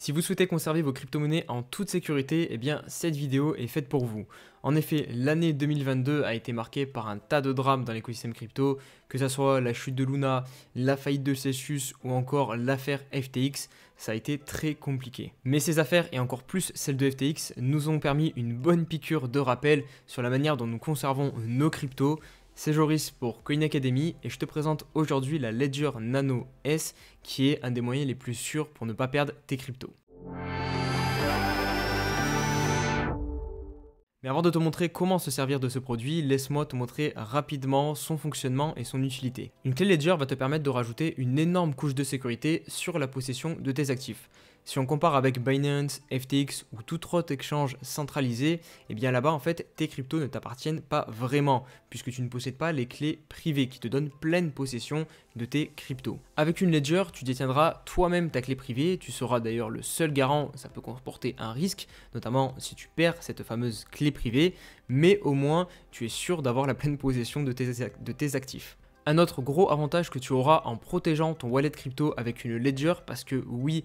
Si vous souhaitez conserver vos crypto-monnaies en toute sécurité, eh bien cette vidéo est faite pour vous. En effet, l'année 2022 a été marquée par un tas de drames dans l'écosystème crypto, que ce soit la chute de Luna, la faillite de Celsius ou encore l'affaire FTX, ça a été très compliqué. Mais ces affaires, et encore plus celle de FTX, nous ont permis une bonne piqûre de rappel sur la manière dont nous conservons nos cryptos. C'est Joris pour Coin Academy et je te présente aujourd'hui la Ledger Nano S qui est un des moyens les plus sûrs pour ne pas perdre tes cryptos. Mais avant de te montrer comment se servir de ce produit, laisse-moi te montrer rapidement son fonctionnement et son utilité. Une clé Ledger va te permettre de rajouter une énorme couche de sécurité sur la possession de tes actifs. Si on compare avec Binance, FTX ou tout autre exchange centralisé, eh bien là-bas en fait tes cryptos ne t'appartiennent pas vraiment puisque tu ne possèdes pas les clés privées qui te donnent pleine possession de tes cryptos. Avec une Ledger, tu détiendras toi-même ta clé privée, tu seras d'ailleurs le seul garant, ça peut comporter un risque, notamment si tu perds cette fameuse clé privée, mais au moins tu es sûr d'avoir la pleine possession de tes actifs. Un autre gros avantage que tu auras en protégeant ton wallet crypto avec une Ledger, parce que oui,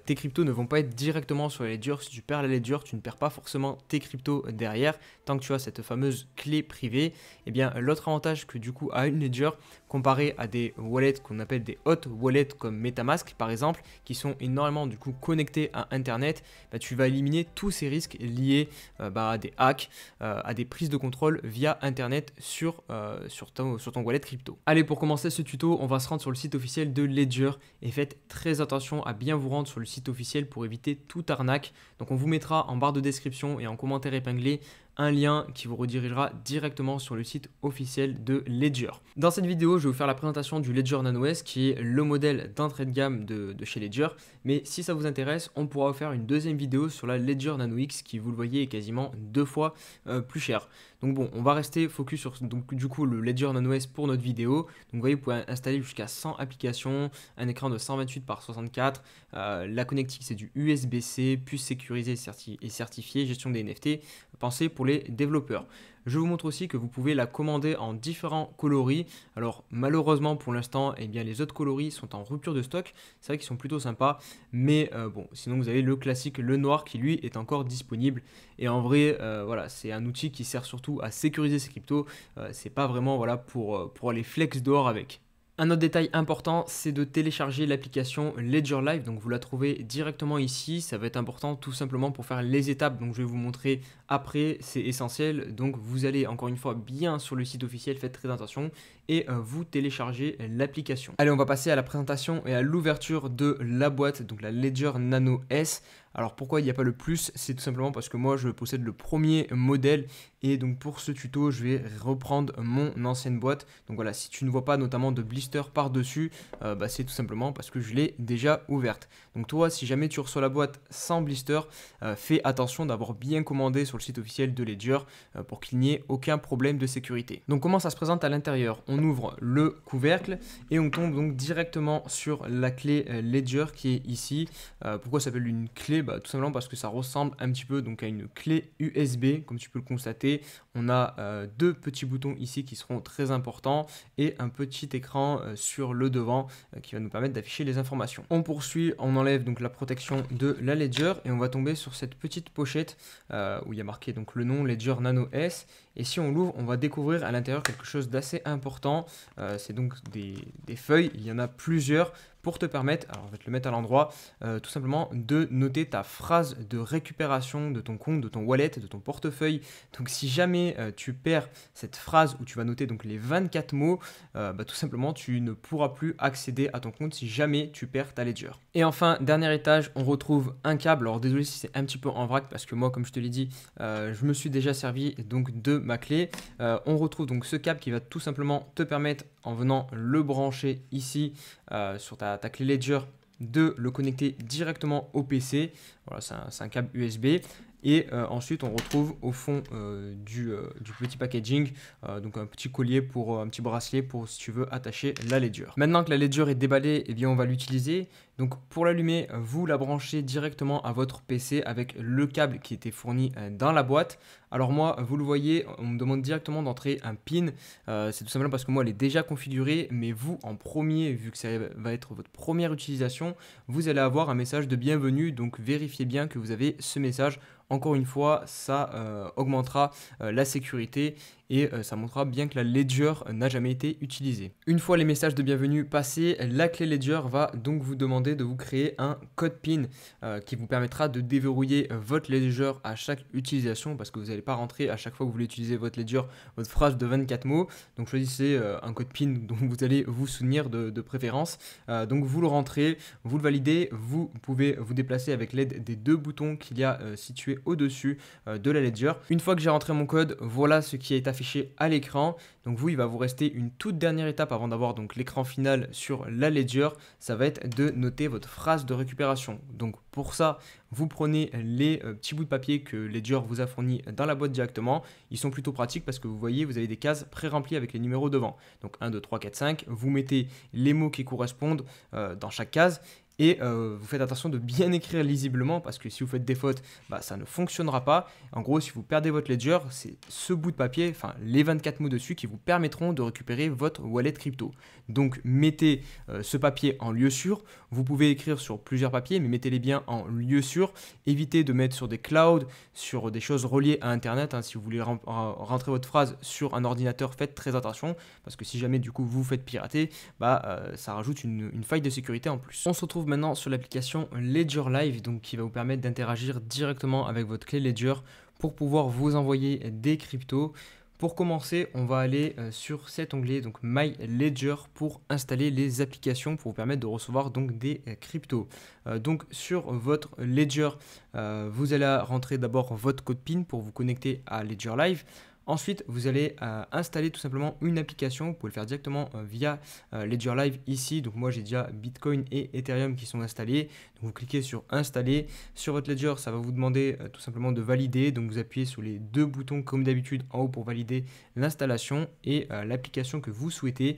tes cryptos ne vont pas être directement sur la Ledger. Si tu perds la Ledger, tu ne perds pas forcément tes cryptos derrière, tant que tu as cette fameuse clé privée. Et bien l'autre avantage que du coup a une Ledger, comparé à des wallets qu'on appelle des hot wallets comme MetaMask par exemple, qui sont énormément du coup connectés à Internet, bah, tu vas éliminer tous ces risques liés à des hacks, à des prises de contrôle via Internet sur ton wallet crypto. Allez, pour commencer ce tuto, on va se rendre sur le site officiel de Ledger et faites très attention à bien vous rendre sur le site officiel pour éviter toute arnaque. Donc on vous mettra en barre de description et en commentaire épinglé un lien qui vous redirigera directement sur le site officiel de Ledger. Dans cette vidéo, je vais vous faire la présentation du Ledger Nano S qui est le modèle d'entrée de gamme de chez Ledger. Mais si ça vous intéresse, on pourra faire une deuxième vidéo sur la Ledger Nano X qui, vous le voyez, est quasiment 2 fois plus cher. Donc bon, on va rester focus sur du coup le Ledger Nano S pour notre vidéo. Donc vous voyez, vous pouvez installer jusqu'à 100 applications, un écran de 128 par 64, la connectique c'est du USB-C, puce sécurisée et certifiée, gestion des NFT, pensez pour les développeurs. Je vous montre aussi que vous pouvez la commander en différents coloris. Alors malheureusement pour l'instant, eh bien, les autres coloris sont en rupture de stock. C'est vrai qu'ils sont plutôt sympas, mais bon, sinon vous avez le classique, le noir qui lui est encore disponible. Et en vrai, voilà, c'est un outil qui sert surtout à sécuriser ses cryptos. C'est pas vraiment voilà, pour aller flex dehors avec. Un autre détail important, c'est de télécharger l'application Ledger Live. Donc vous la trouvez directement ici. Ça va être important tout simplement pour faire les étapes. Donc je vais vous montrer après, c'est essentiel. Donc vous allez encore une fois bien sur le site officiel, faites très attention et vous téléchargez l'application. Allez, on va passer à la présentation et à l'ouverture de la boîte, donc la Ledger Nano S. Alors pourquoi il n'y a pas le plus? C'est tout simplement parce que moi je possède le premier modèle et donc pour ce tuto je vais reprendre mon ancienne boîte. Donc voilà, si tu ne vois pas notamment de blister par dessus, c'est tout simplement parce que je l'ai déjà ouverte. Donc toi, si jamais tu reçois la boîte sans blister, fais attention d'avoir bien commandé sur le site officiel de Ledger pour qu'il n'y ait aucun problème de sécurité. Donc comment ça se présente à l'intérieur? On ouvre le couvercle et on tombe donc directement sur la clé Ledger qui est ici. Pourquoi ça s'appelle une clé? Tout simplement parce que ça ressemble un petit peu donc à une clé USB, comme tu peux le constater. On a deux petits boutons ici qui seront très importants et un petit écran sur le devant qui va nous permettre d'afficher les informations. On poursuit, on enlève donc la protection de la Ledger et on va tomber sur cette petite pochette où il y a marqué donc le nom Ledger Nano S. Et si on l'ouvre, on va découvrir à l'intérieur quelque chose d'assez important. C'est donc des feuilles, il y en a plusieurs pour te permettre, alors on va te le mettre à l'endroit, tout simplement de noter ta phrase de récupération de ton compte, de ton wallet, de ton portefeuille. Donc si jamais tu perds cette phrase où tu vas noter donc les 24 mots, tout simplement tu ne pourras plus accéder à ton compte si jamais tu perds ta Ledger. Et enfin, dernier étage, on retrouve un câble. Alors désolé si c'est un petit peu en vrac parce que moi, comme je te l'ai dit, je me suis déjà servi donc de ma clé. On retrouve donc ce câble qui va tout simplement te permettre, en venant le brancher ici sur ta clé Ledger, de le connecter directement au PC. Voilà, c'est un câble USB. Et ensuite, on retrouve au fond du petit packaging, donc un petit collier pour un petit bracelet pour si tu veux attacher la Ledger. Maintenant que la Ledger est déballée, eh bien, on va l'utiliser. Donc pour l'allumer, vous la branchez directement à votre PC avec le câble qui était fourni dans la boîte. Alors moi, vous le voyez, on me demande directement d'entrer un PIN. C'est tout simplement parce que moi, elle est déjà configurée. Mais vous, en premier, vu que ça va être votre première utilisation, vous allez avoir un message de bienvenue. Donc vérifiez bien que vous avez ce message. Encore une fois, ça augmentera la sécurité et ça montrera bien que la Ledger n'a jamais été utilisée. Une fois les messages de bienvenue passés, la clé Ledger va donc vous demander de vous créer un code PIN qui vous permettra de déverrouiller votre Ledger à chaque utilisation parce que vous n'allez pas rentrer à chaque fois que vous voulez utiliser votre Ledger votre phrase de 24 mots. Donc choisissez un code PIN dont vous allez vous souvenir de préférence. Donc vous le rentrez, vous le validez, vous pouvez vous déplacer avec l'aide des deux boutons qu'il y a situés au-dessus de la Ledger. Une fois que j'ai rentré mon code, voilà ce qui est affiché à l'écran. Donc vous, il va vous rester une toute dernière étape avant d'avoir donc l'écran final sur la Ledger. Ça va être de noter votre phrase de récupération. Donc pour ça, vous prenez les petits bouts de papier que Ledger vous a fournis dans la boîte directement. Ils sont plutôt pratiques parce que vous voyez, vous avez des cases pré-remplies avec les numéros devant. Donc 1, 2, 3, 4, 5. Vous mettez les mots qui correspondent dans chaque case. Et vous faites attention de bien écrire lisiblement parce que si vous faites des fautes, ça ne fonctionnera pas. En gros, si vous perdez votre Ledger, c'est ce bout de papier, enfin les 24 mots dessus qui vous permettront de récupérer votre wallet crypto. Donc mettez ce papier en lieu sûr. Vous pouvez écrire sur plusieurs papiers, mais mettez-les bien en lieu sûr. Évitez de mettre sur des clouds, sur des choses reliées à Internet. Si vous voulez rentrer votre phrase sur un ordinateur, faites très attention parce que si jamais du coup vous faites pirater, ça rajoute une faille de sécurité en plus. On se retrouve maintenant sur l'application Ledger Live, donc qui va vous permettre d'interagir directement avec votre clé Ledger pour pouvoir vous envoyer des cryptos. Pour commencer, on va aller sur cet onglet, donc My Ledger, pour installer les applications pour vous permettre de recevoir donc des cryptos. Donc sur votre Ledger, vous allez rentrer d'abord votre code PIN pour vous connecter à Ledger Live. Ensuite, vous allez installer tout simplement une application. Vous pouvez le faire directement via Ledger Live ici. Donc moi, j'ai déjà Bitcoin et Ethereum qui sont installés. Donc vous cliquez sur installer. Sur votre Ledger, ça va vous demander tout simplement de valider. Donc vous appuyez sur les deux boutons comme d'habitude en haut pour valider l'installation et l'application que vous souhaitez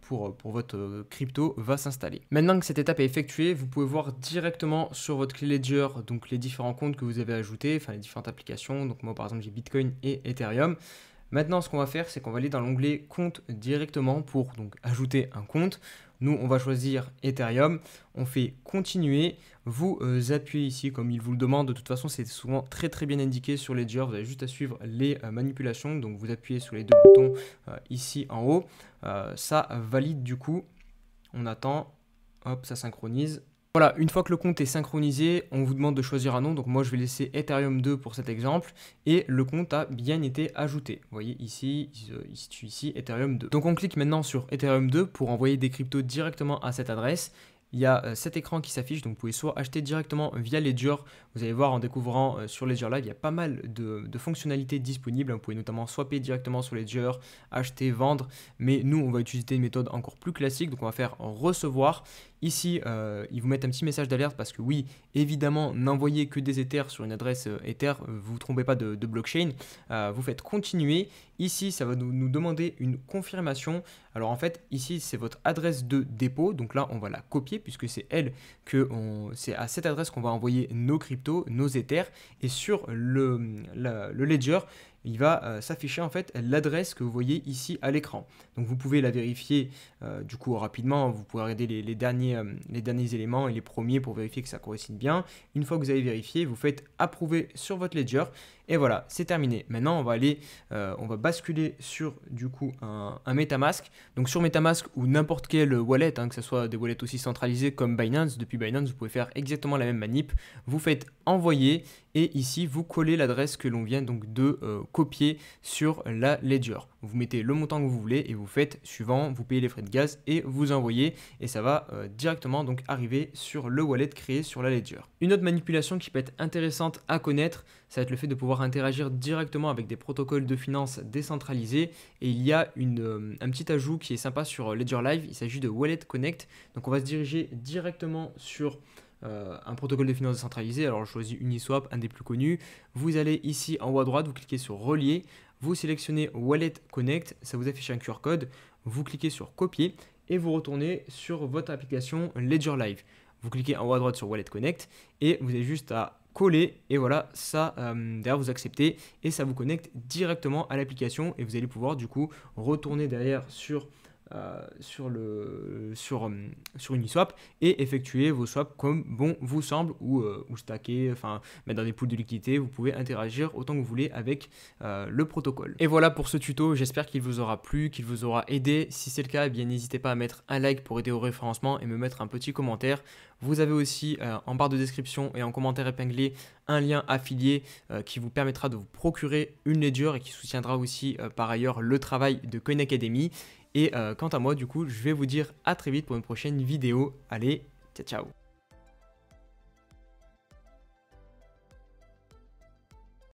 pour votre crypto va s'installer. Maintenant que cette étape est effectuée, vous pouvez voir directement sur votre clé Ledger donc les différents comptes que vous avez ajoutés, enfin les différentes applications. Donc moi par exemple j'ai Bitcoin et Ethereum. Maintenant, ce qu'on va faire, c'est qu'on va aller dans l'onglet compte directement pour donc ajouter un compte. Nous, on va choisir Ethereum. On fait continuer. Vous appuyez ici comme il vous le demande. De toute façon, c'est souvent très très bien indiqué sur Ledger. Vous avez juste à suivre les manipulations. Donc, vous appuyez sur les deux boutons ici en haut. Ça valide du coup. On attend. Hop, ça synchronise. Voilà, une fois que le compte est synchronisé, on vous demande de choisir un nom. Donc moi, je vais laisser Ethereum 2 pour cet exemple. Et le compte a bien été ajouté. Vous voyez ici, il se situe ici, Ethereum 2. Donc on clique maintenant sur Ethereum 2 pour envoyer des cryptos directement à cette adresse. Il y a cet écran qui s'affiche, donc vous pouvez soit acheter directement via Ledger. Vous allez voir en découvrant sur Ledger Live, il y a pas mal de fonctionnalités disponibles. Vous pouvez notamment swapper directement sur Ledger, acheter, vendre. Mais nous, on va utiliser une méthode encore plus classique, donc on va faire recevoir. Ici, ils vous mettent un petit message d'alerte parce que oui, évidemment, n'envoyez que des Ethers sur une adresse Ether, vous ne vous trompez pas de blockchain. Vous faites continuer. Ici, ça va nous demander une confirmation. Alors en fait, ici, c'est votre adresse de dépôt. Donc là, on va la copier puisque c'est c'est à cette adresse qu'on va envoyer nos cryptos, nos Ethers. Et sur le Ledger, il va s'afficher en fait l'adresse que vous voyez ici à l'écran. Donc vous pouvez la vérifier du coup rapidement, vous pouvez regarder les derniers éléments et les premiers pour vérifier que ça correspond bien. Une fois que vous avez vérifié, vous faites approuver sur votre Ledger et voilà, c'est terminé. Maintenant, on va basculer sur du coup un MetaMask. Donc sur MetaMask ou n'importe quel wallet, que ce soit des wallets aussi centralisés comme Binance. Depuis Binance, vous pouvez faire exactement la même manip. Vous faites envoyer et ici vous collez l'adresse que l'on vient donc de copier sur la Ledger. Vous mettez le montant que vous voulez et vous faites suivant, vous payez les frais de gaz et vous envoyez et ça va directement donc arriver sur le wallet créé sur la Ledger. Une autre manipulation qui peut être intéressante à connaître, ça va être le fait de pouvoir interagir directement avec des protocoles de finance décentralisés et il y a un petit ajout qui est sympa sur Ledger Live, il s'agit de Wallet Connect. Donc on va se diriger directement sur un protocole de finance décentralisé. Alors je choisis Uniswap, un des plus connus. Vous allez ici en haut à droite, vous cliquez sur relier, vous sélectionnez Wallet Connect, ça vous affiche un QR code, vous cliquez sur copier et vous retournez sur votre application Ledger Live. Vous cliquez en haut à droite sur Wallet Connect et vous avez juste à coller et voilà, ça derrière vous acceptez et ça vous connecte directement à l'application et vous allez pouvoir du coup retourner derrière sur Uniswap et effectuer vos swaps comme bon vous semble ou stacker, enfin mettre dans des pools de liquidité. Vous pouvez interagir autant que vous voulez avec le protocole. Et voilà pour ce tuto, j'espère qu'il vous aura plu, qu'il vous aura aidé. Si c'est le cas, eh bien n'hésitez pas à mettre un like pour aider au référencement et me mettre un petit commentaire. Vous avez aussi en barre de description et en commentaire épinglé un lien affilié qui vous permettra de vous procurer une ledger et qui soutiendra aussi par ailleurs le travail de Coin Academy. Et quant à moi, du coup, je vais vous dire à très vite pour une prochaine vidéo. Allez, ciao ciao!